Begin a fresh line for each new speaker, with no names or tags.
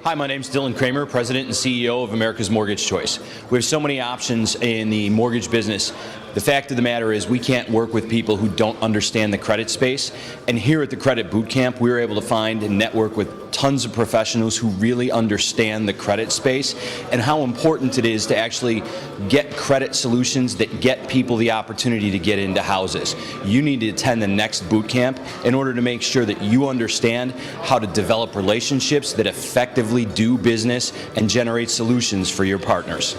Hi, my name's Dylan Kramer, President and CEO of America's Mortgage Choice. We have so many options in the mortgage business. The fact of the matter is we can't work with people who don't understand the credit space. And here at the Credit Bootcamp, we were able to find and network with tons of professionals who really understand the credit space and how important it is to actually get credit solutions that get people the opportunity to get into houses. You need to attend the next bootcamp in order to make sure that you understand how to develop relationships that effectively do business and generate solutions for your partners.